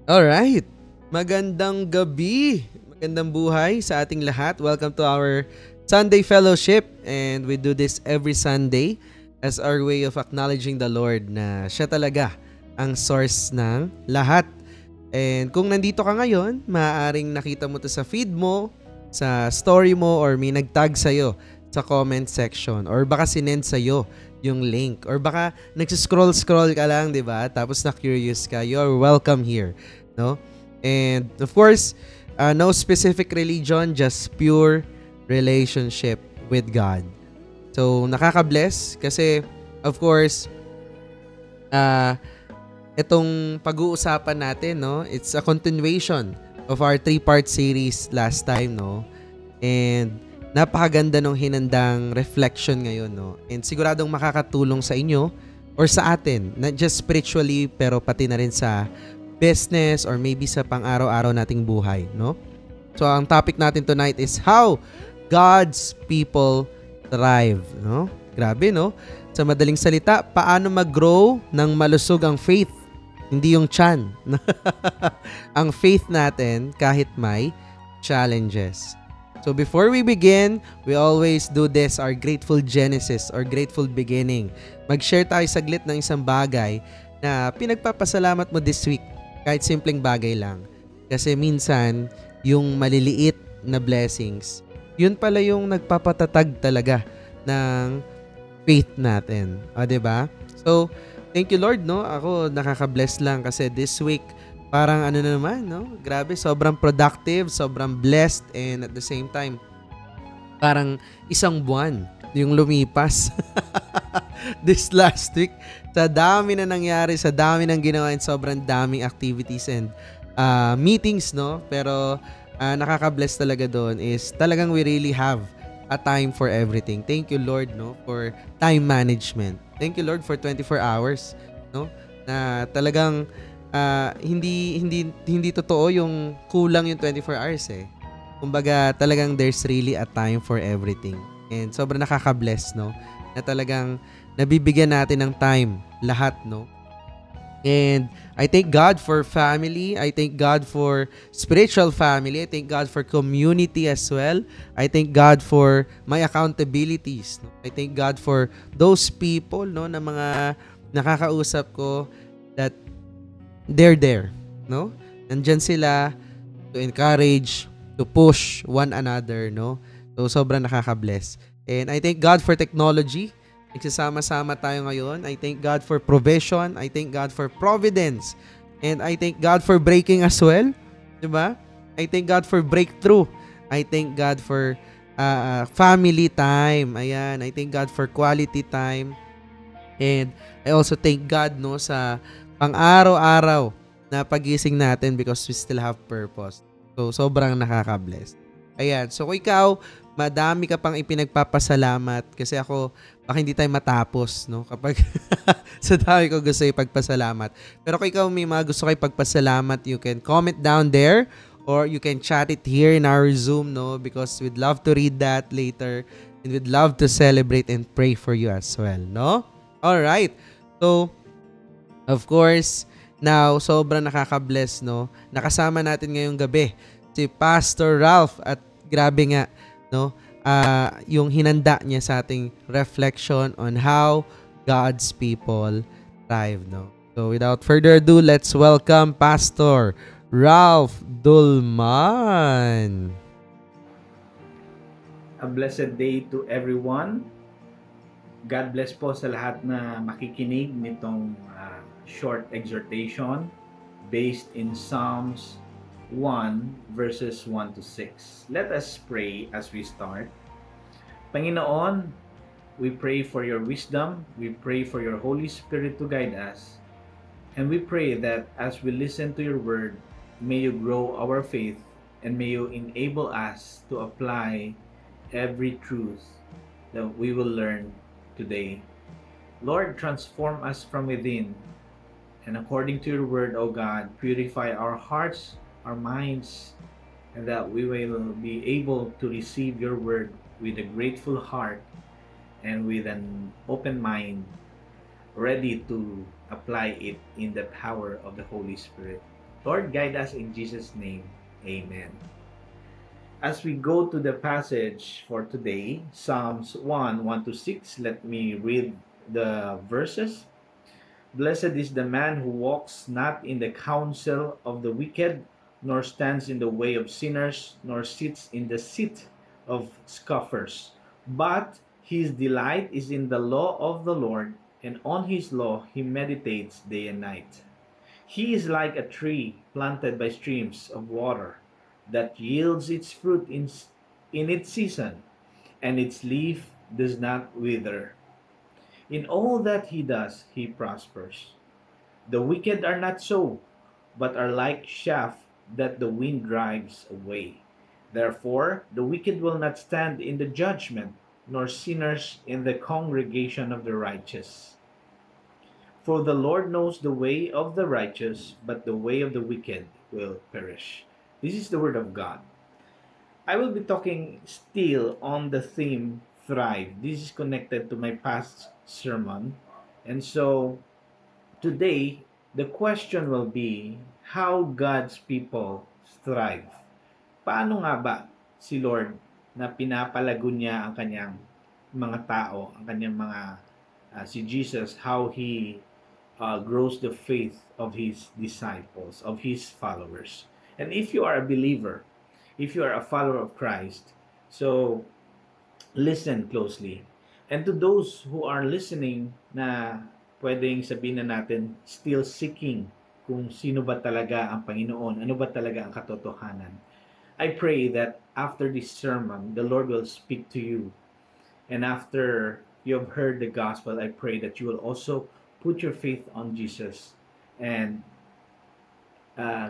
Alright, magandang gabi, magandang buhay sa ating lahat. Welcome to our Sunday Fellowship, and we do this every Sunday as our way of acknowledging the Lord na siya talaga ang source ng lahat. And kung nandito ka ngayon, maaaring nakita mo to sa feed mo, sa story mo, or may nagtag sa'yo sa comment section, or baka sinend sa'yo yung link, or baka nagsiscroll-scroll ka lang, di ba? Tapos na-curious ka, you're welcome here, no? And of course, no specific religion, just pure relationship with God. So, nakaka-bless kasi, of course, itong pag-uusapan natin, no? It's a continuation of our 3-part series last time, no? And napakaganda ng hinandang reflection ngayon, no? And siguradong makakatulong sa inyo or sa atin, not just spiritually pero pati na rin sa business or maybe sa pang-araw-araw nating buhay, no? So ang topic natin tonight is how God's people thrive, no? Grabe, no? Sa madaling salita, paano mag-grow ng malusog ang faith, hindi yung tiyan. Ang faith natin kahit may challenges. So before we begin, we always do this, our grateful Genesis or grateful beginning. Mag-share tayo saglit ng isang bagay na pinagpapasalamat mo this week. Kahit simpleng bagay lang. Kasi minsan, yung maliliit na blessings, yun pala yung nagpapatatag talaga ng faith natin. O, diba? So, thank you Lord, no? Ako nakaka-bless lang kasi this week, parang ano na naman, no? Grabe, sobrang productive, sobrang blessed, and at the same time, parang isang buwan yung lumipas. This last week, sa dami na nangyari, sa dami ng ginawa, and sobrang daming activities and meetings, no? Pero nakaka-bless talaga doon is talagang we really have a time for everything. Thank you Lord, no? For time management. Thank you Lord for 24 hours, no? Na talagang hindi totoo yung kulang yung 24 hours eh. Kumbaga talagang there's really a time for everything. And sobrang nakaka-bless, no? Na talagang nabibigyan natin ng time lahat, no? And I thank God for family. I thank God for spiritual family. I thank God for community as well. I thank God for my accountabilities, no? I thank God for those people, no, na mga nakakausap ko that they're there, no? Nandyan sila to encourage, to push one another, no? So, sobrang nakaka-bless. And I thank God for technology. Nagsasama-sama tayo ngayon. I thank God for provision. I thank God for providence. And I thank God for breaking as well. Diba? I thank God for breakthrough. I thank God for family time. Ayan. I thank God for quality time. And I also thank God, no, sa pang-araw-araw na pagising natin because we still have purpose. So, sobrang nakaka-bless. Ayan. So, kung ikaw, madami ka pang ipinagpapasalamat kasi ako, baka hindi tayo matapos, no? Kapag sa dami ko gusto ipagpasalamat. Pero kung ikaw may mga gusto kayo ipagpasalamat, you can comment down there or you can chat it here in our Zoom, no? Because we'd love to read that later and we'd love to celebrate and pray for you as well, no? Alright. So, of course, now, sobrang nakaka-bless, no? Nakasama natin ngayong gabi si Pastor Ralph at grabe nga, no? Yung hinanda niya sa ating reflection on how God's people thrive, no? So, without further ado, let's welcome Pastor Ralph Dulman. A blessed day to everyone. God bless po sa lahat na makikinig nitong short exhortation based in Psalms 1 verses 1 to 6. Let us pray as we start. Panginoon, we pray for your wisdom. We pray for your Holy Spirit to guide us. And we pray that as we listen to your word, may you grow our faith and may you enable us to apply every truth that we will learn today. Lord, transform us from within. And according to your word, O God, purify our hearts, our minds, and that we will be able to receive your word with a grateful heart and with an open mind, ready to apply it in the power of the Holy Spirit. Lord, guide us in Jesus' name. Amen. As we go to the passage for today, Psalms 1, 1 to 6, let me read the verses. Blessed is the man who walks not in the counsel of the wicked, nor stands in the way of sinners, nor sits in the seat of scoffers. But his delight is in the law of the Lord, and on his law he meditates day and night. He is like a tree planted by streams of water that yields its fruit in its season, and its leaf does not wither. In all that he does, he prospers. The wicked are not so, but are like chaff that the wind drives away. Therefore, the wicked will not stand in the judgment, nor sinners in the congregation of the righteous. For the Lord knows the way of the righteous, but the way of the wicked will perish. This is the word of God. I will be talking still on the theme thrive. This is connected to my past sermon. And so today, the question will be how God's people thrive. Paano nga ba si Lord na pinapalago niya ang kanyang mga tao, ang kanyang mga si Jesus, how He grows the faith of His disciples, of His followers. And if you are a believer, if you are a follower of Christ, so listen closely. And to those who are listening na pwedeng sabihin na natin, still seeking kung sino ba talaga ang Panginoon, ano ba talaga ang katotohanan. I pray that after this sermon, the Lord will speak to you. And after you have heard the gospel, I pray that you will also put your faith on Jesus and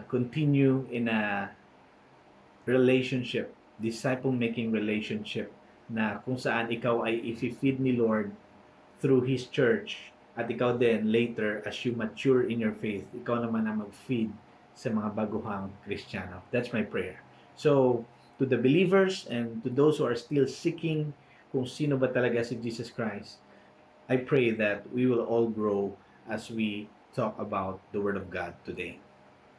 continue in a relationship, disciple-making relationship na kung saan ikaw ay i-feed ni Lord through His church at ikaw din later as you mature in your faith, ikaw naman ang mag-feed sa mga baguhang Kristiyano. That's my prayer. So, to the believers and to those who are still seeking kung sino ba talaga si Jesus Christ, I pray that we will all grow as we talk about the Word of God today.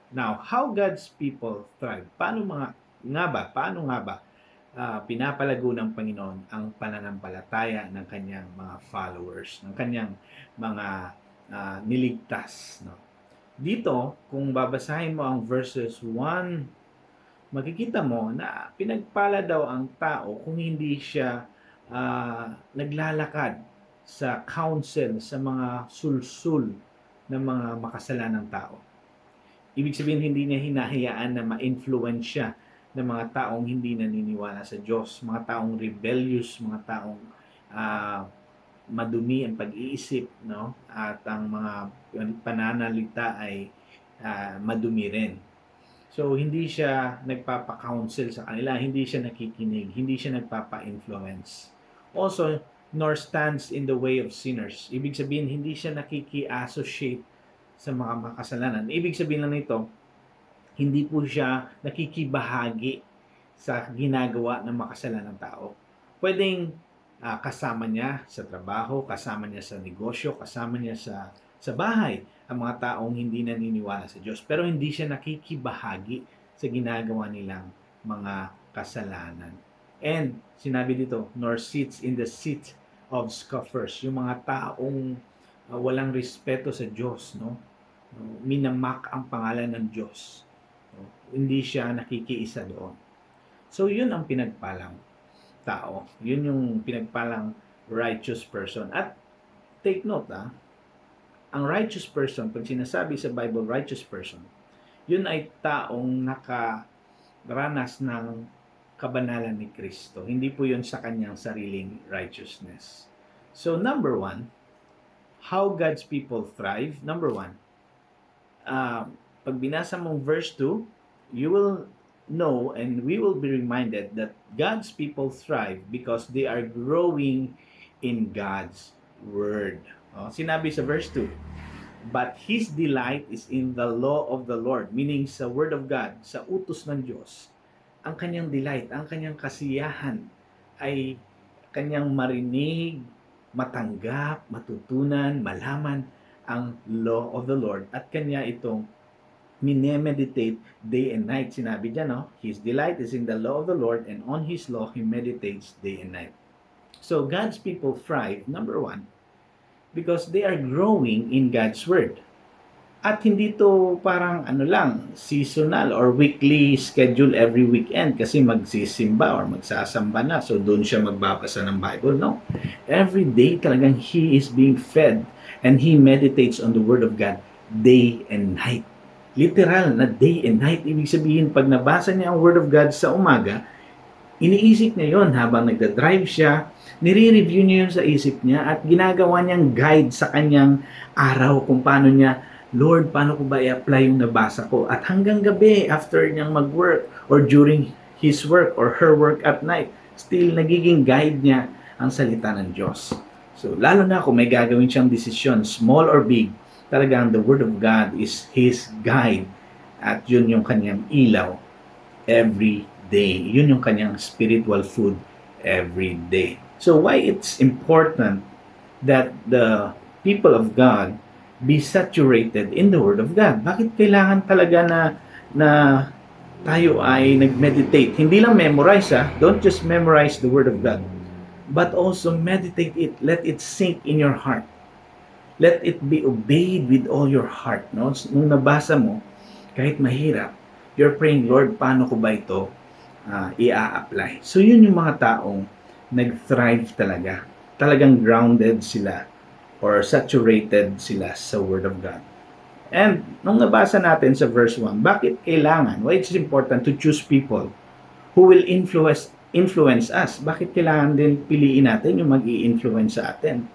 Now, how God's people thrive? Paano nga ba pinapalago ng Panginoon ang pananampalataya ng kanyang mga followers, ng kanyang mga niligtas, no? Dito, kung babasahin mo ang verses 1, makikita mo na pinagpala daw ang tao kung hindi siya naglalakad sa counsel, sa mga sulsul ng mga makasalanang tao. Ibig sabihin, hindi niya hinahayaan na ma-influence siya ng mga taong hindi naniniwala sa Diyos, mga taong rebellious, mga taong madumi ang pag-iisip, no? At ang mga pananalita ay madumi rin. So, hindi siya nagpapa-counsel sa kanila, hindi siya nakikinig, hindi siya nagpapa-influence. Also, nor stands in the way of sinners. Ibig sabihin, hindi siya nakiki-associate sa mga makasalanan. Ibig sabihin lang nito, hindi po siya nakikibahagi sa ginagawa ng makasalanang tao. Pwedeng kasama niya sa trabaho, kasama niya sa negosyo, kasama niya sa bahay ang mga taong hindi naniniwala sa Diyos. Pero hindi siya nakikibahagi sa ginagawa nilang mga kasalanan. And sinabi dito, nor sits in the seat of scoffers. Yung mga taong walang respeto sa Diyos, no? Minamak ang pangalan ng Diyos. Hindi siya nakikiisa doon. So, yun ang pinagpalang tao. Yun yung pinagpalang righteous person. At take note, ang righteous person, pag sinasabi sa Bible, righteous person, yun ay taong nakaranas ng kabanalan ni Kristo. Hindi po yun sa kanyang sariling righteousness. So, number 1, how God's people thrive. Number 1, pag binasa mong verse 2, you will know and we will be reminded that God's people thrive because they are growing in God's Word. Sinabi sa verse 2, but His delight is in the law of the Lord, meaning sa Word of God, sa utos ng Diyos. Ang kanyang delight, ang kanyang kasiyahan ay kanyang marinig, matanggap, matutunan, malaman ang law of the Lord at kanya itong minemeditate day and night. Sinabi dyan, no? His delight is in the law of the Lord, and on His law He meditates day and night. So God's people thrive, number one, because they are growing in God's Word. At hindi to parang seasonal or weekly schedule every weekend kasi magsisimba or magsasamba na. So doon siya magbabasa ng Bible. No. Every day talagang he is being fed and he meditates on the Word of God day and night. Literal na day and night. Ibig sabihin, pag nabasa niya ang Word of God sa umaga, iniisip niya yon habang nagda-drive siya, nire-review niya yun sa isip niya at ginagawa niyang guide sa kanyang araw kung paano niya, Lord, paano ko ba i-apply yung nabasa ko? At hanggang gabi, after niyang mag-work or during his work or her work at night, still nagiging guide niya ang salita ng Diyos. So, lalo na kung may gagawin siyang desisyon, small or big, talagang the Word of God is his guide at yun yung kanyang ilaw every day. Yun yung kanyang spiritual food every day. So, why it's important that the people of God be saturated in the Word of God? Bakit kailangan talaga na tayo ay nag-meditate? Hindi lang memorize, Don't just memorize the Word of God, but also meditate it. Let it sink in your heart. Let it be obeyed with all your heart. No? Nung nabasa mo, kahit mahirap, you're praying, Lord, paano ko ba ito i-apply? So yun yung mga taong nag-thrive talaga. Talagang grounded sila or saturated sila sa Word of God. And nung nabasa natin sa verse 1, bakit kailangan? Why it's important to choose people who will influence us? Bakit kailangan din piliin natin yung mag-i-influence sa atin?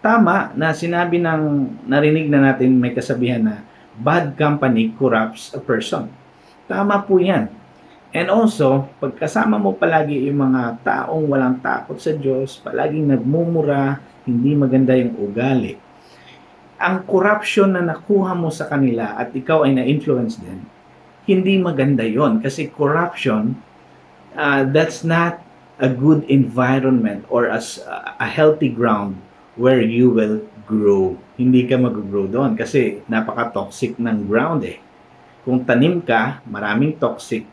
Tama na sinabi narinig na natin may kasabihan na bad company corrupts a person. Tama po yan. And also, pagkasama mo palagi yung mga taong walang takot sa Diyos, palaging nagmumura, hindi maganda yung ugali, ang corruption na nakuha mo sa kanila at ikaw ay na-influence din, hindi maganda yon. Kasi corruption, that's not a good environment or as a healthy ground where you will grow. Hindi ka mag-grow doon kasi napaka-toxic ng ground Kung tanim ka, maraming toxic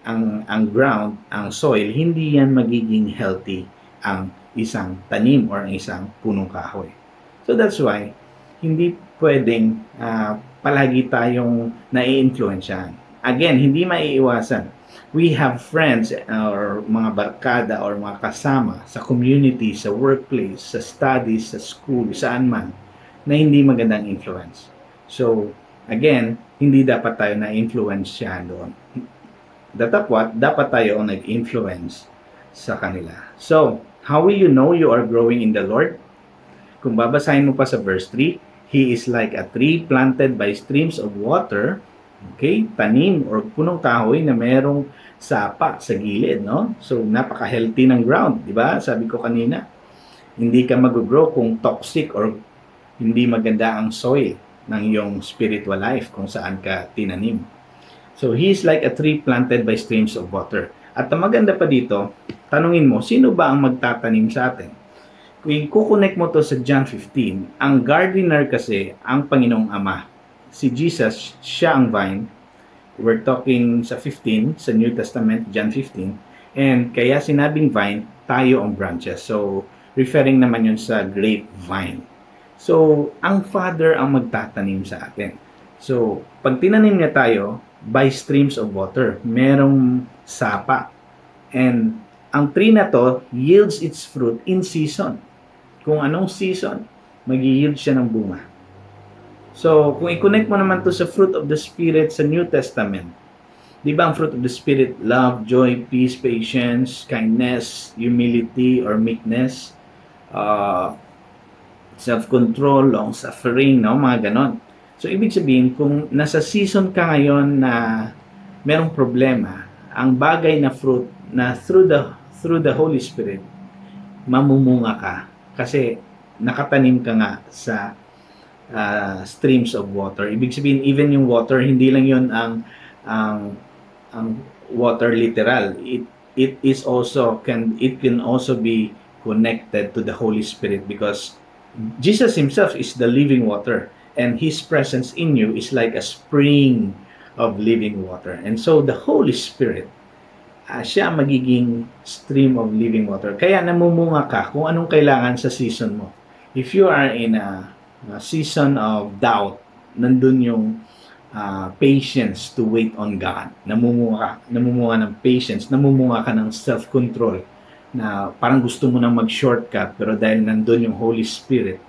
ang ground, ang soil, hindi yan magiging healthy ang isang tanim or ang isang punong kahoy. So that's why, hindi pwedeng palagi tayong nai-influensyahan. Again, hindi maiiwasan. We have friends or mga barkada or mga kasama sa community, sa workplace, sa studies, sa school, saan man, na hindi magandang influence. So, again, hindi dapat tayo na-influensyahan doon. Datapwat, dapat tayo ang nag-influence sa kanila. So, how will you know you are growing in the Lord? Kung babasahin mo pa sa verse 3, He is like a tree planted by streams of water. Okay? Tanim or punong kahoy na merong sapa sa gilid, no? So, napaka-healthy ng ground, di ba? Sabi ko kanina, hindi ka mag-grow kung toxic or hindi maganda ang soil ng iyong spiritual life kung saan ka tinanim. So, He is like a tree planted by streams of water. At ang maganda pa dito, tanungin mo, sino ba ang magtatanim sa atin? Kung kukonect mo to sa John 15, ang gardener kasi, ang Panginoong Ama. Si Jesus, siya ang vine. We're talking sa 15, sa New Testament, John 15. And kaya sinabing vine, tayo ang branches. So, referring naman yun sa grapevine. So, ang Father ang magtatanim sa atin. So, pag tinanim niya tayo, by streams of water, merong sapa. And ang tree na to yields its fruit in season. Kung anong season, mag-yield siya ng bunga. So, kung i-connect mo naman to sa fruit of the Spirit sa New Testament, di ba ang fruit of the Spirit, love, joy, peace, patience, kindness, humility, or meekness, self-control, long-suffering, no? Mga ganon. So, ibig sabihin, kung nasa season ka ngayon na merong problema, ang bagay na fruit na through the Holy Spirit, mamumunga ka. Kasi nakatanim ka nga sa streams of water. Ibig sabihin, even yung water, hindi lang yun ang water literal. It can also be connected to the Holy Spirit because Jesus Himself is the living water. and His presence in you is like a spring of living water. And so the Holy Spirit, siya magiging stream of living water. Kaya namumunga ka kung anong kailangan sa season mo. If you are in a season of doubt, nandun yung patience to wait on God. Namumunga ng patience, namumunga ka ng self-control na parang gusto mo nang mag-shortcut, pero dahil nandun yung Holy Spirit,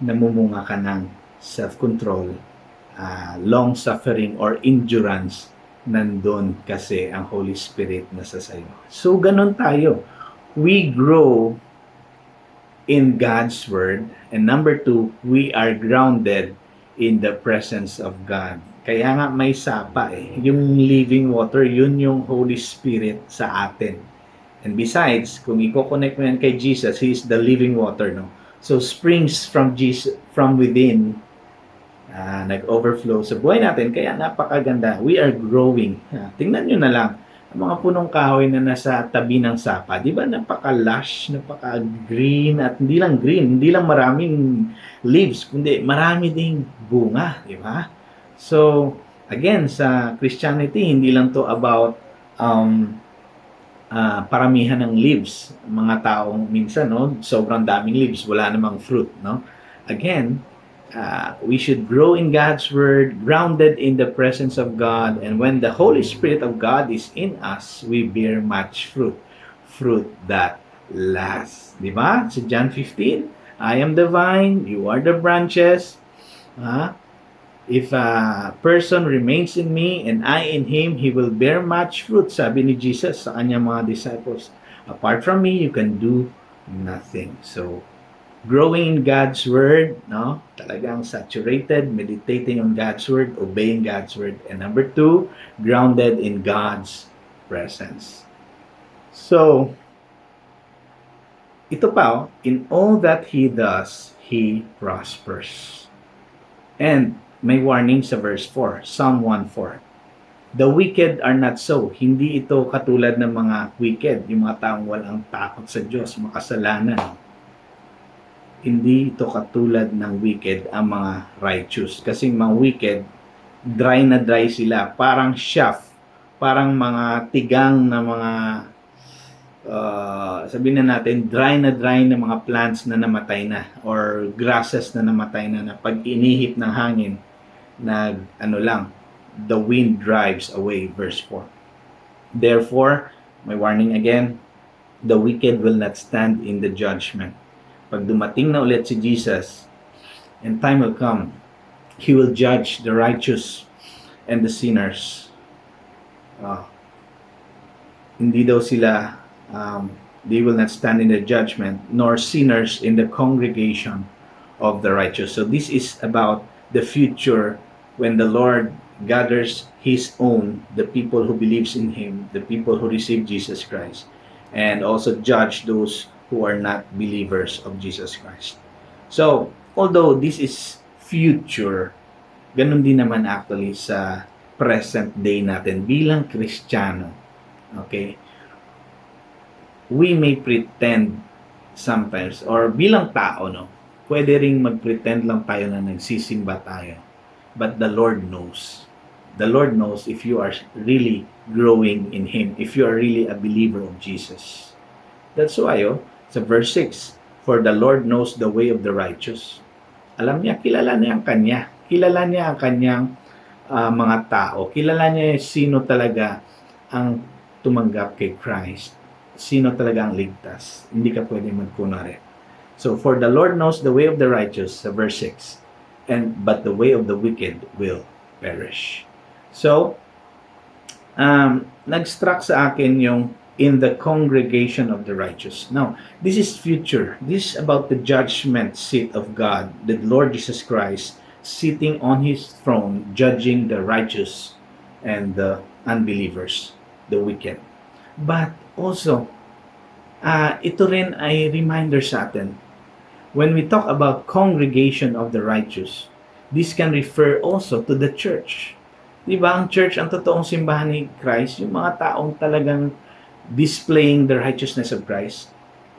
namumunga ka ng self-control, long-suffering or endurance, nandun kasi ang Holy Spirit nasa sayo. So, ganun tayo. We grow in God's Word. And number 2, we are grounded in the presence of God. Kaya nga may sapa Yung living water, yun yung Holy Spirit sa atin. And besides, kung i-connect mo yan kay Jesus, He is the living water, no? So, springs from Jesus, from within, nag-overflow sa buhay natin. Kaya napakaganda. We are growing. Tingnan nyo na lang. Ang mga punong kahoy na nasa tabi ng sapa, di ba napaka-lush, napaka-green, at hindi lang green, hindi lang maraming leaves, kundi marami ding bunga, di ba? So, again, sa Christianity, hindi lang to about paramihan ng leaves. Mga taong minsan, no, sobrang daming leaves, wala namang fruit, no? Again, we should grow in God's Word, grounded in the presence of God, and when the Holy Spirit of God is in us, we bear much fruit. Fruit that lasts. Diba? Sa John 15, I am the vine, you are the branches. If a person remains in me and I in him, he will bear much fruit, sabi ni Jesus sa kanyang mga disciples. Apart from me, you can do nothing. So, growing in God's Word, no? Talagang saturated, meditating on God's Word, obeying God's Word. And number 2, grounded in God's presence. So, ito pa, in all that He does, He prospers. And may warning sa verse 4, Psalm 1:4. The wicked are not so. Hindi ito katulad ng mga wicked, yung mga taong walang takot sa Diyos, makasalanan. Hindi ito katulad ng wicked ang mga righteous. Kasi mga wicked, dry na dry sila. Parang chaff. Parang mga tigang na mga, sabihin na natin, dry na mga plants na namatay na. Or grasses na namatay na pag inihip ng hangin, the wind drives away. Verse 4. Therefore, may warning again, the wicked will not stand in the judgment. Pag dumating na ulit si Jesus, and time will come, He will judge the righteous and the sinners. Hindi daw sila, they will not stand in the judgment, nor sinners in the congregation of the righteous. So this is about the future when the Lord gathers His own, the people who believes in Him, the people who receive Jesus Christ, and also judge those who are not believers of Jesus Christ. So, although this is future, ganun din naman actually sa present day natin bilang Kristiyano. Okay? We may pretend sometimes, or bilang tao, no? Pwede ring mag-pretend lang tayo na nagsisimba tayo. But the Lord knows. The Lord knows if you are really growing in Him, if you are really a believer of Jesus. That's why, sa verse 6, for the Lord knows the way of the righteous. Alam niya, kilala niya ang Kanya. Kilala niya ang Kanyang mga tao. Kilala niya sino talaga ang tumanggap kay Christ. Sino talaga ang ligtas. Hindi ka pwede magkunwari. So, for the Lord knows the way of the righteous, sa verse 6, but the way of the wicked will perish. So, nag-struck sa akin yung in the congregation of the righteous. Now, this is future. This is about the judgment seat of God, the Lord Jesus Christ sitting on His throne, judging the righteous and the unbelievers, the wicked. But also, ito rin ay reminder sa atin. When we talk about congregation of the righteous, this can refer also to the church. Diba, ang church, ang totoong simbahan ni Christ, yung mga taong talagang displaying the righteousness of Christ.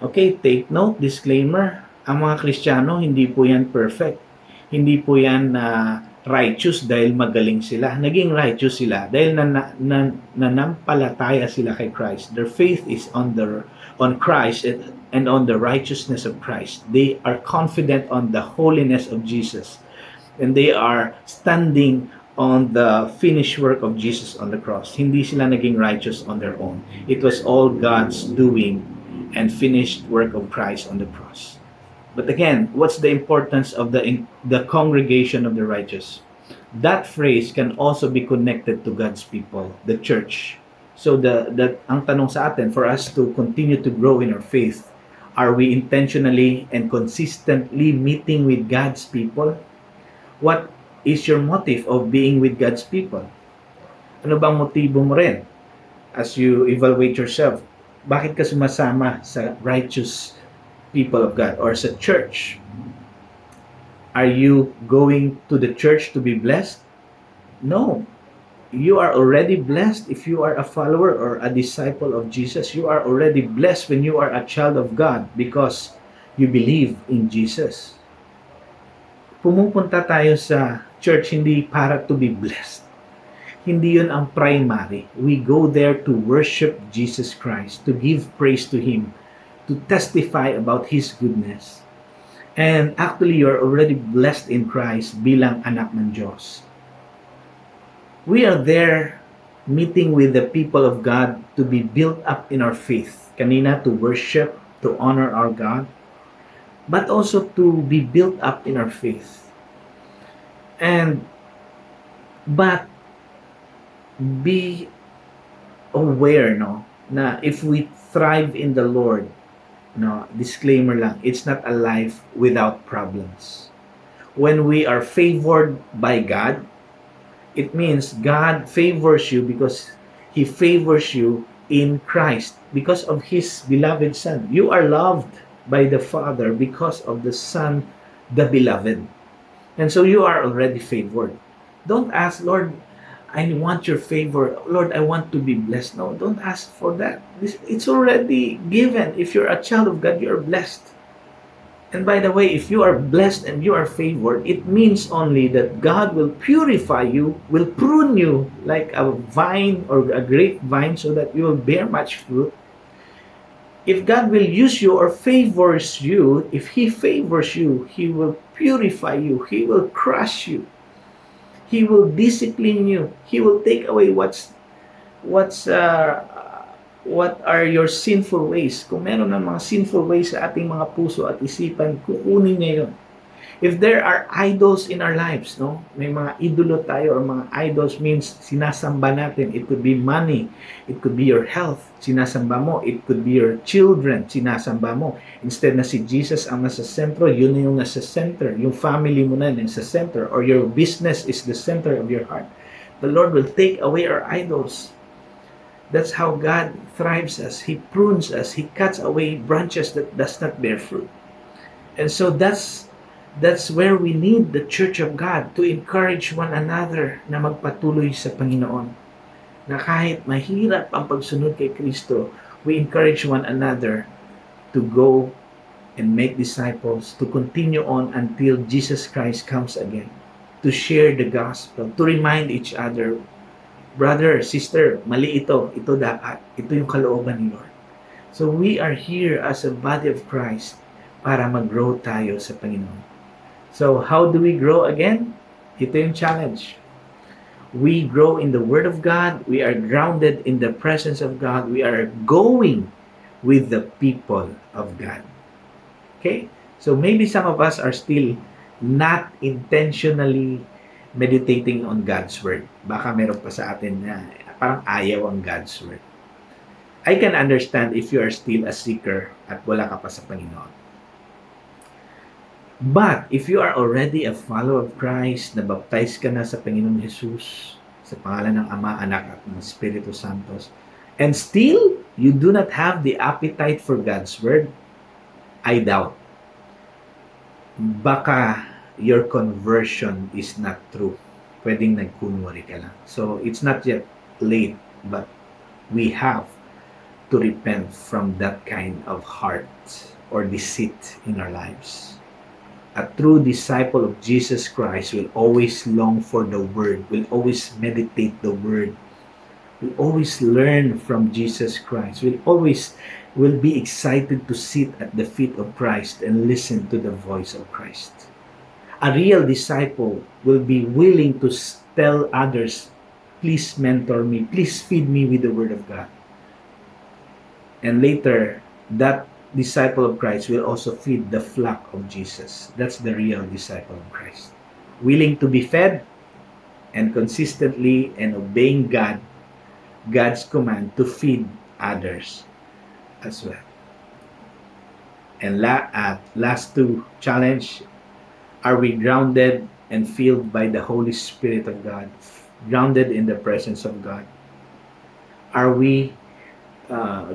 Okay, take note, disclaimer, ang mga Kristiyano, hindi po yan perfect. Hindi po yan righteous dahil magaling sila. Naging righteous sila dahil nanampalataya sila kay Christ. Their faith is on Christ and on the righteousness of Christ. They are confident on the holiness of Jesus. And they are standing on the finished work of Jesus on the cross. Hindi sila naging righteous on their own. It was all God's doing and finished work of Christ on the cross. But again, what's the importance of the congregation of the righteous? That phrase can also be connected to God's people, the church. So ang tanong sa atin, for us to continue to grow in our faith, are we intentionally and consistently meeting with God's people? What is your motive of being with God's people? Ano bang motibo mo rin as you evaluate yourself? Bakit ka sumasama sa righteous people of God or sa church? Are you going to the church to be blessed? No. You are already blessed if you are a follower or a disciple of Jesus. You are already blessed when you are a child of God because you believe in Jesus. Pumupunta tayo sa church hindi para to be blessed. Hindi yun ang primary. We go there to worship Jesus Christ, to give praise to Him, to testify about His goodness. And actually, you're already blessed in Christ bilang anak ng Diyos. We are there meeting with the people of God to be built up in our faith. Kanina, to worship, to honor our God, but also to be built up in our faith. But be aware, no, na if we thrive in the Lord, no, disclaimer lang, it's not a life without problems. When we are favored by God, it means God favors you because He favors you in Christ because of His beloved Son. You are loved by the Father because of the Son, the beloved. And so you are already favored. Don't ask, Lord, I want your favor. Lord, I want to be blessed. No, don't ask for that. It's already given. If you're a child of God, you're blessed. And by the way, if you are blessed and you are favored, it means only that God will purify you, will prune you like a vine or a grapevine so that you will bear much fruit. If God will use you or favors you, if He favors you, He will purify you. He will crush you. He will discipline you. He will take away what are your sinful ways. Kung meron ng mga sinful ways sa ating mga puso at isipan, kukunin niya yun. If there are idols in our lives, no? May mga idolo tayo or mga idols means sinasamba natin. It could be money. It could be your health. Sinasamba mo. It could be your children. Sinasamba mo. Instead na si Jesus ang nasa sentro, yun na yung nasa center. Yung family mo na nasa center. Or your business is the center of your heart. The Lord will take away our idols. That's how God thrives us. He prunes us. He cuts away branches that does not bear fruit. And so that's where we need the Church of God to encourage one another na magpatuloy sa Panginoon. Na kahit mahirap ang pagsunod kay Kristo, we encourage one another to go and make disciples, to continue on until Jesus Christ comes again, to share the gospel, to remind each other, brother, sister, mali ito dapat, ito yung kalooban ni Lord. So we are here as a body of Christ para mag-grow tayo sa Panginoon. So, how do we grow again? Ito yung challenge. We grow in the Word of God. We are grounded in the presence of God. We are going with the people of God. Okay? So, maybe some of us are still not intentionally meditating on God's Word. Baka meron pa sa atin na parang ayaw ang God's Word. I can understand if you are still a seeker at wala ka pa sa Panginoon. But, if you are already a follower of Christ, nabaptize ka na sa Panginoon Jesus, sa pangalan ng Ama, Anak, at ng Espiritu Santos, and still, you do not have the appetite for God's Word, I doubt. Baka your conversion is not true. Pwedeng nagkunwari ka lang. So, it's not yet late, but we have to repent from that kind of heart or deceit in our lives. A true disciple of Jesus Christ will always long for the Word, will always meditate the Word, will always learn from Jesus Christ, will be excited to sit at the feet of Christ and listen to the voice of Christ. A real disciple will be willing to tell others, please mentor me, please feed me with the Word of God. And later, that disciple of Christ will also feed the flock of Jesus. That's the real disciple of Christ. Willing to be fed and consistently and obeying God's command to feed others as well. And last two challenge, are we grounded and filled by the Holy Spirit of God? Grounded in the presence of God? Are we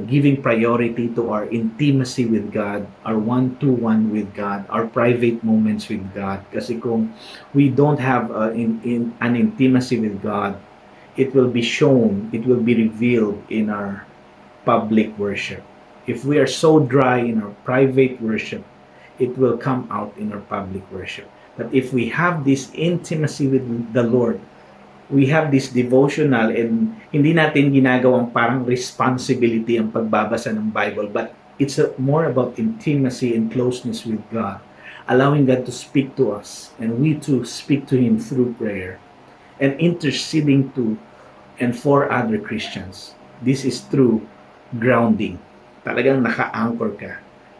giving priority to our intimacy with God, our one-to-one with God, our private moments with God? Kasi kung we don't have an intimacy with God, it will be shown, it will be revealed in our public worship. If we are so dry in our private worship, it will come out in our public worship. But if we have this intimacy with the Lord, we have this devotional, and hindi natin ginagawang parang responsibility ang pagbabasa ng Bible, but it's more about intimacy and closeness with God, allowing God to speak to us, and we to speak to Him through prayer, and interceding to and for other Christians. This is true grounding. Talagang naka-anchor ka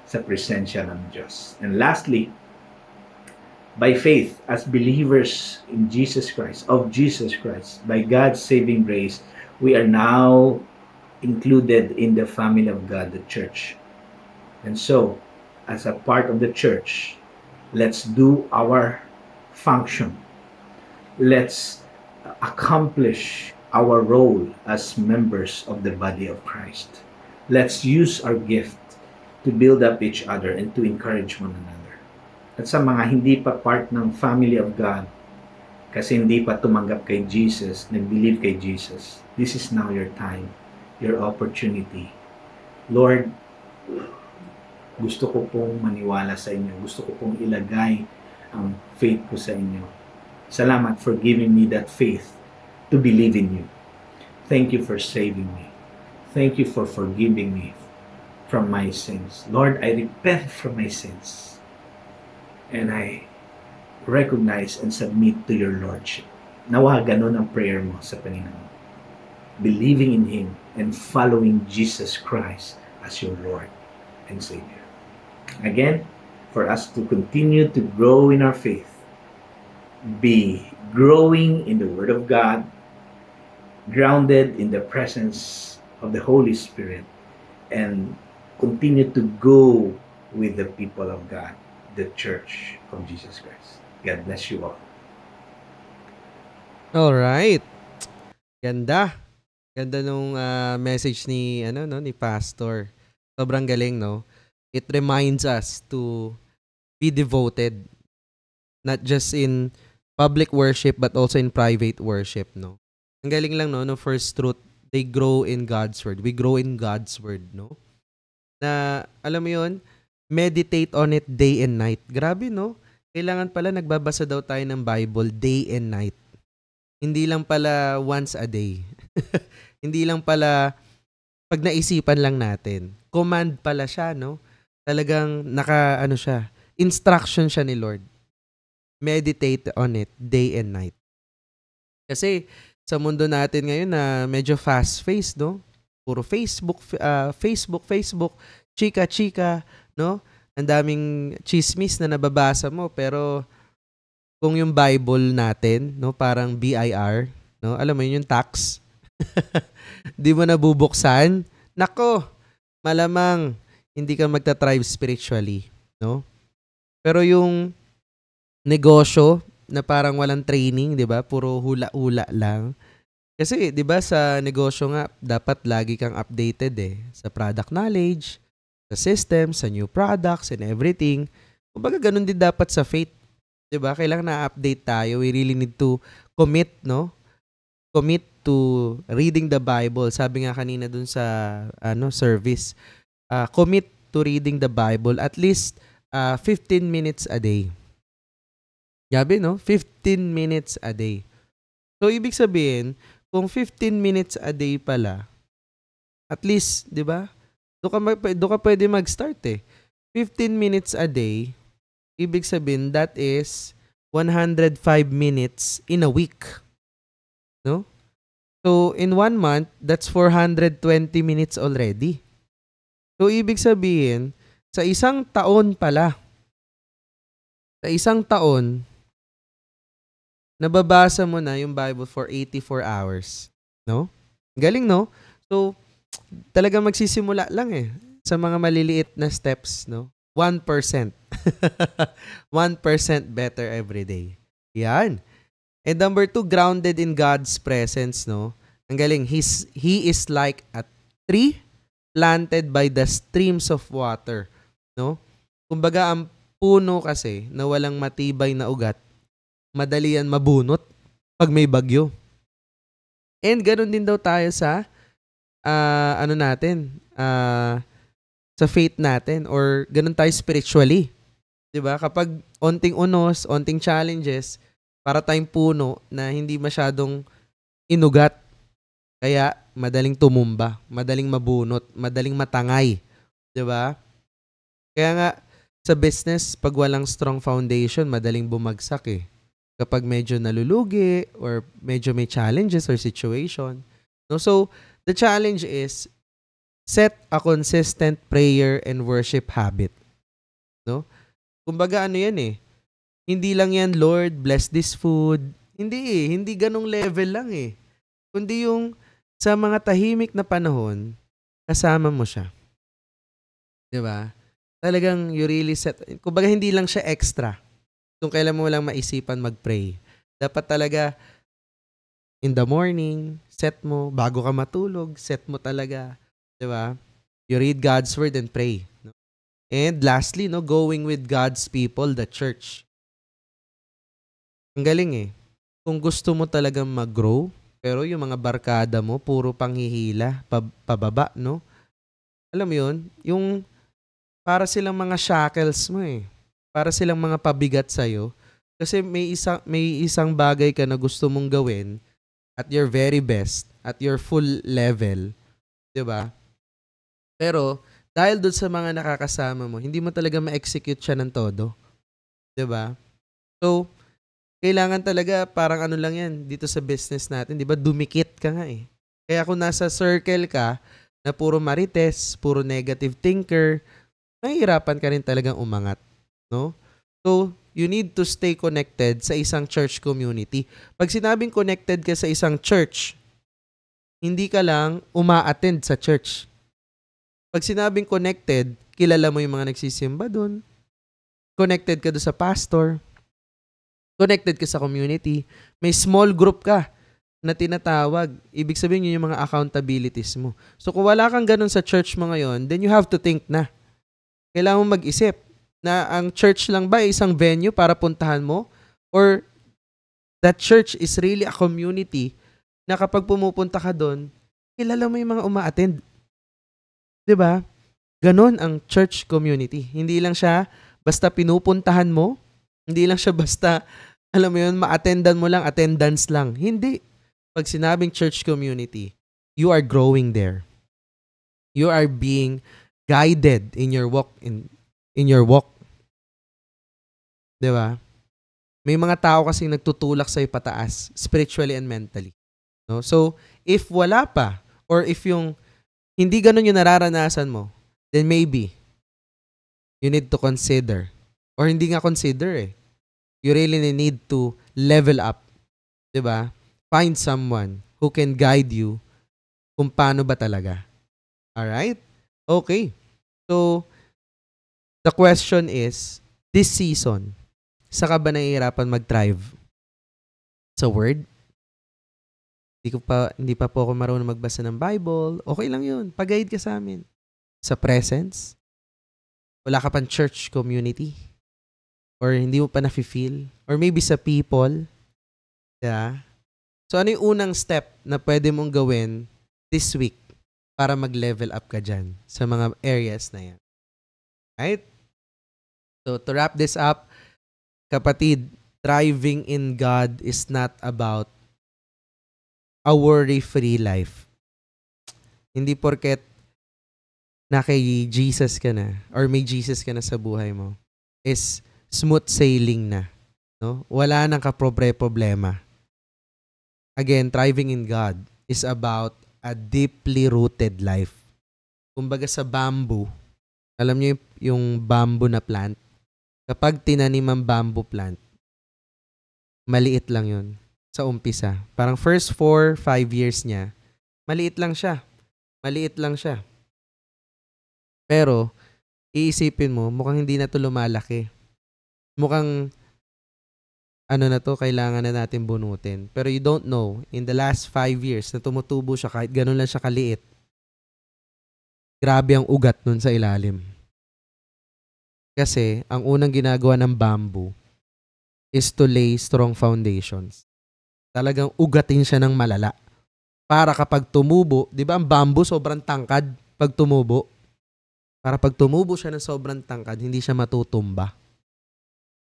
sa presensya ng Diyos. And lastly, by faith, as believers in Jesus Christ, of Jesus Christ, by God's saving grace, we are now included in the family of God, the church. And so, as a part of the church, let's do our function. Let's accomplish our role as members of the body of Christ. Let's use our gift to build up each other and to encourage one another. At sa mga hindi pa part ng family of God, kasi hindi pa tumanggap kay Jesus, nag-believe kay Jesus, this is now your time, your opportunity. Lord, gusto ko pong maniwala sa inyo. Gusto ko pong ilagay ang faith ko sa inyo. Salamat for giving me that faith to believe in you. Thank you for saving me. Thank you for forgiving me from my sins. Lord, I repent from my sins. And I recognize and submit to your Lordship. Nawa ganun ang prayer mo sa Panginoon. Believing in Him and following Jesus Christ as your Lord and Savior. Again, for us to continue to grow in our faith, be growing in the Word of God, grounded in the presence of the Holy Spirit, and continue to go with the people of God, the Church of Jesus Christ. God bless you all. All right. Ganda. Ganda nung message ni ni Pastor. Sobrang galing, no? It reminds us to be devoted, not just in public worship but also in private worship, no? Ang galing lang, no, first truth, they grow in God's Word. We grow in God's Word, no? Na, alam mo yun, meditate on it day and night. Grabe, no? Kailangan pala nagbabasa daw tayo ng Bible day and night. Hindi lang pala once a day. Hindi lang pala pag naisipan lang natin. Command pala siya, no? Talagang siya, instruction siya ni Lord. Meditate on it day and night. Kasi sa mundo natin ngayon na medyo fast-paced, no? Puro Facebook, chika-chika, no? Ang daming chismis na nababasa mo, pero kung yung Bible natin, no, parang BIR, no? Alam mo yun, yung tax. Di mo nabubuksan, nako, malamang hindi ka magta-thrive spiritually, no? Pero yung negosyo na parang walang training, 'di ba? Puro hula-hula lang. Kasi 'di ba sa negosyo nga dapat lagi kang updated sa product knowledge, sa system, sa new products and everything. Kumbaga ganun din dapat sa faith. 'Di ba? Kailangan na-update tayo. We really need to commit, no? Commit to reading the Bible. Sabi nga kanina dun sa service, commit to reading the Bible at least 15 minutes a day. Gabi, no? 15 minutes a day. So, ibig sabihin, kung 15 minutes a day pala, at least, di ba? Doon ka pwede mag-start eh. 15 minutes a day, ibig sabihin, that is 105 minutes in a week. No? So, in 1 month, that's 420 minutes already. So, ibig sabihin, sa isang taon pala, sa isang taon, nababasa mo na yung Bible for 84 hours. No? Galing, no? So, talagang magsisimula lang eh sa mga maliliit na steps, no? 1%. 1% better every day. Yan. And number 2, grounded in God's presence, no? Ang galing, he is like a tree planted by the streams of water, no? Kumbaga, ang puno kasi na walang matibay na ugat, madali yan mabunot pag may bagyo. And ganoon din daw tayo sa sa faith natin, or ganun tayo spiritually. 'Di ba? Kapag onting unos, onting challenges, para tayong puno na hindi masyadong inugat. Kaya madaling tumumba, madaling mabunot, madaling matangay. 'Di ba? Kaya nga sa business, pag walang strong foundation, madaling bumagsak eh. Kapag medyo nalulugi or medyo may challenges or situation. No? So, the challenge is set a consistent prayer and worship habit. No? Kumbaga ano yan eh. Hindi lang yan, Lord, bless this food. Hindi eh. Hindi ganong level lang eh. Kundi yung sa mga tahimik na panahon, kasama mo siya. 'Di ba? Talagang you really set, kumbaga hindi lang siya extra. Kung kailan mo lang maisipan mag-pray. Dapat talaga in the morning, set mo, bago ka matulog, set mo talaga. 'Di ba? You read God's word and pray. No? And lastly, no, going with God's people, the church. Ang galing eh. Kung gusto mo talagang mag-grow, pero yung mga barkada mo, puro panghihila, pababa, no? Alam mo yun? Yung para silang mga shackles mo eh. Para silang mga pabigat sa'yo. Kasi may isang bagay ka na gusto mong gawin at your very best, at your full level. 'Di ba? Pero, dahil doon sa mga nakakasama mo, hindi mo talaga ma-execute siya ng todo. 'Di ba? So, kailangan talaga parang ano lang yan dito sa business natin. 'Di ba? Dumikit ka nga eh. Kaya kung nasa circle ka na puro marites, puro negative thinker, mahihirapan ka rin talagang umangat. No? So, you need to stay connected sa isang church community. Pag sinabing connected ka sa isang church, hindi ka lang uma-attend sa church. Pag sinabing connected, kilala mo yung mga nagsisimba doon. Connected ka doon sa pastor. Connected ka sa community. May small group ka na tinatawag. Ibig sabihin yun yung mga accountabilities mo. So kung wala kang ganun sa church mo ngayon, then you have to think na. Kailangan mo mag-isip na ang church lang ba ay isang venue para puntahan mo? Or that church is really a community na kapag pumupunta ka doon, kilala mo yung mga uma-attend. 'Di ba? Ganon ang church community. Hindi lang siya basta pinupuntahan mo, hindi lang siya basta, alam mo yun, ma-attendan mo lang, attendance lang. Hindi. Pag sinabing church community, you are growing there. You are being guided in your walk, in your walk. 'Di ba? May mga tao kasing nagtutulak sa pataas, spiritually and mentally. No? So, if wala pa, or if yung hindi ganun yung nararanasan mo, then maybe you need to consider, or hindi nga consider eh. You really need to level up. 'Di ba? Find someone who can guide you kung paano ba talaga. Alright? Okay. So, the question is, this season, saan ka ba nahihirapan mag-thrive? Sa Word? Hindi pa po ako marunong magbasa ng Bible. Okay lang yun. Pag-guide ka sa amin. Sa presence? Wala ka pang church community? Or hindi mo pa nafe-feel? Or maybe sa people? Yeah. So, ano yung unang step na pwede mong gawin this week para mag-level up ka dyan sa mga areas na yan? Right? So, to wrap this up, kapatid, thriving in God is not about a worry-free life. Hindi porket na kay Jesus ka na or may Jesus ka na sa buhay mo is smooth sailing na. No? Wala nang kaproblema. Again, thriving in God is about a deeply rooted life. Kumbaga sa bamboo, alam niyo yung bamboo na plant? Kapag tinanim ang bamboo plant, maliit lang yun sa umpisa. Parang first 4-5 years niya, maliit lang siya. Pero, iisipin mo, mukhang hindi na to lumalaki. Mukhang, na to, kailangan na natin bunutin. Pero you don't know, in the last 5 years na tumutubo siya, kahit ganun lang siya kaliit, grabe ang ugat nun sa ilalim. Kasi, ang unang ginagawa ng bamboo is to lay strong foundations. Talagang ugatin siya ng malala. Para kapag tumubo, di ba ang bamboo sobrang tangkad pag tumubo? Para pag tumubo siya ng sobrang tangkad, hindi siya matutumba.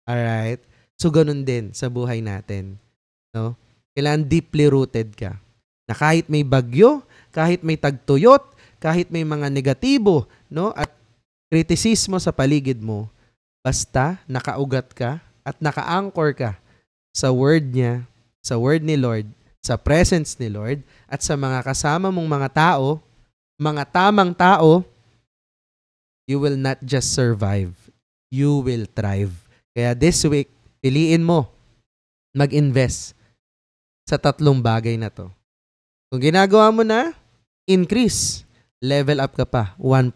Alright? So, ganun din sa buhay natin. No? Kailangan deeply rooted ka. Na kahit may bagyo, kahit may tagtuyot, kahit may mga negatibo, no? At kritisismo sa paligid mo, basta nakaugat ka at naka-anchor ka sa word niya, sa word ni Lord, sa presence ni Lord, at sa mga kasama mong mga tao, mga tamang tao, you will not just survive, you will thrive. Kaya this week, piliin mo mag-invest sa 3 bagay na to. Kung ginagawa mo na, increase. Level up ka pa, 1%.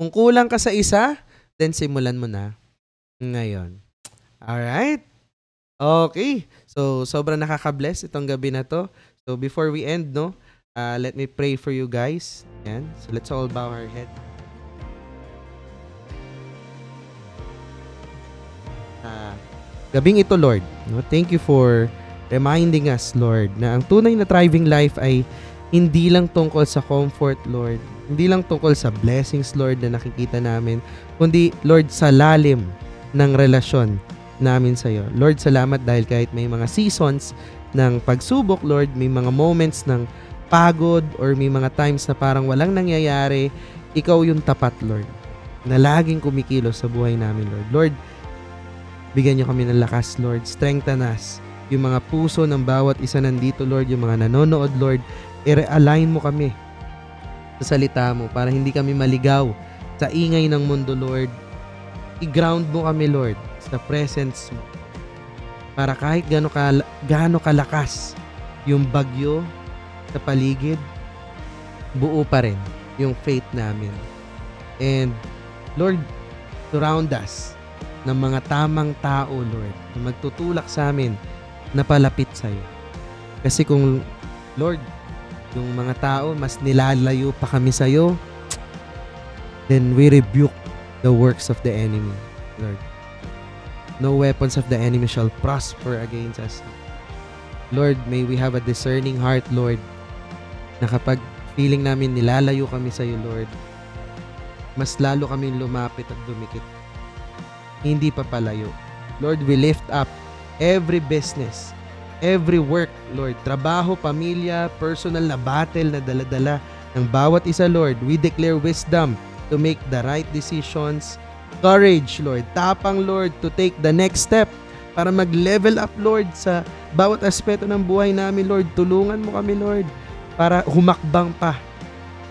Kung kulang ka sa isa, then simulan mo na ngayon. Alright? Okay. So, sobrang nakaka-bless itong gabi na to. So, before we end, let me pray for you guys. Yan. So, let's all bow our head. Gabing ito, Lord, thank you for reminding us, Lord, na ang tunay na thriving life ay hindi lang tungkol sa comfort, Lord. Hindi lang tungkol sa blessings, Lord, na nakikita namin, kundi, Lord, sa lalim ng relasyon namin sa iyo. Lord, salamat dahil kahit may mga seasons ng pagsubok, Lord, may mga moments ng pagod or may mga times na parang walang nangyayari, ikaw yung tapat, Lord, na laging kumikilos sa buhay namin, Lord. Lord, bigyan niyo kami ng lakas, Lord. Strengthen us. Yung mga puso ng bawat isa nandito, Lord, yung mga nanonood, Lord, i-realign mo kami sa salita mo para hindi kami maligaw sa ingay ng mundo, Lord. I-ground mo kami, Lord, sa presence mo. Para kahit gaano kalakas yung bagyo sa paligid, buo pa rin yung faith namin. And, Lord, surround us ng mga tamang tao, Lord, na magtutulak sa amin na palapit sa iyo. Kasi kung, Lord, yung mga tao mas nilalayo pa kami sa iyo, then we rebuke the works of the enemy, Lord. No weapons of the enemy shall prosper against us. Lord, may we have a discerning heart, Lord, na kapag feeling namin nilalayo kami sa iyo, Lord, mas lalo kami lumapit at dumikit. Hindi pa palayo. Lord, we lift up every business, every work, Lord, trabaho, pamilya, personal na battle na dala-dala ng bawat isa, Lord. We declare wisdom to make the right decisions, courage, Lord, tapang, Lord, to take the next step para mag-level up, Lord, sa bawat aspeto ng buhay namin, Lord. Tulungan mo kami, Lord, para humakbang pa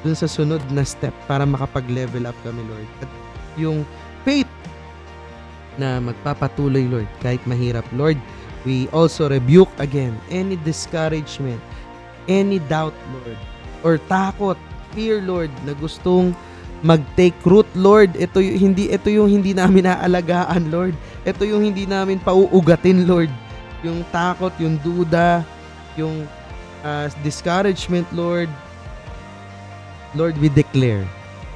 dun sa sunod na step para makapag-level up kami, Lord. At yung faith na magpapatuloy, Lord, kahit mahirap, Lord, we also rebuke again any discouragement, any doubt, Lord, or takot, fear, Lord, na gustong mag-take root, Lord. Ito yung hindi namin naalagaan, Lord. Ito yung hindi namin pauugatin, Lord. Yung takot, yung duda, yung discouragement, Lord. Lord, we declare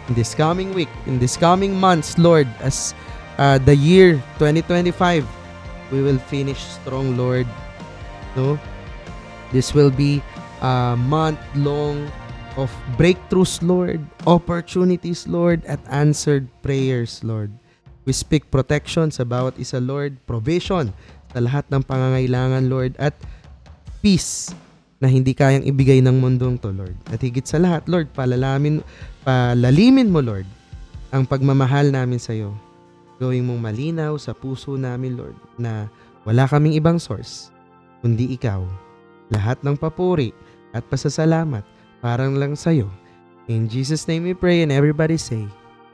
in this coming week, in this coming months, Lord, as the year 2025, we will finish strong, Lord. No? This will be a month long of breakthroughs, Lord, opportunities, Lord, at answered prayers, Lord. We speak protection sa bawat isa, Lord, provision sa lahat ng pangangailangan, Lord, at peace na hindi kayang ibigay ng mundong to, Lord. At higit sa lahat, Lord, palalimin mo, Lord, ang pagmamahal namin sa iyo. Gawing mong malinaw sa puso namin, Lord, na wala kaming ibang source, kundi ikaw. Lahat ng papuri at pasasalamat parang lang sa iyo. In Jesus' name we pray and everybody say,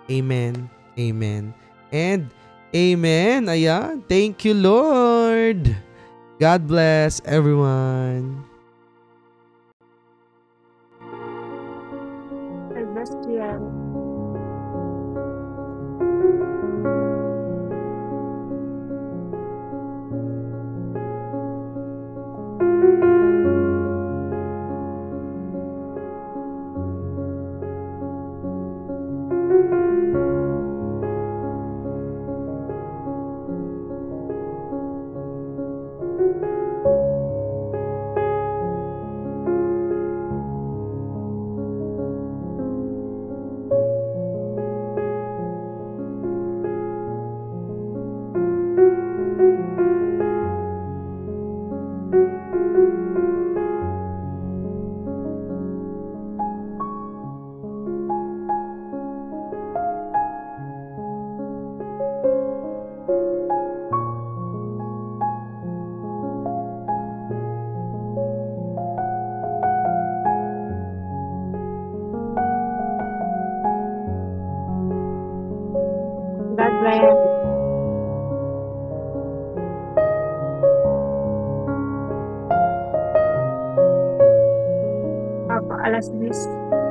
Amen, Amen, and Amen. Ayan. Thank you, Lord. God bless everyone. God bless you. God bless. Papa, alas 10.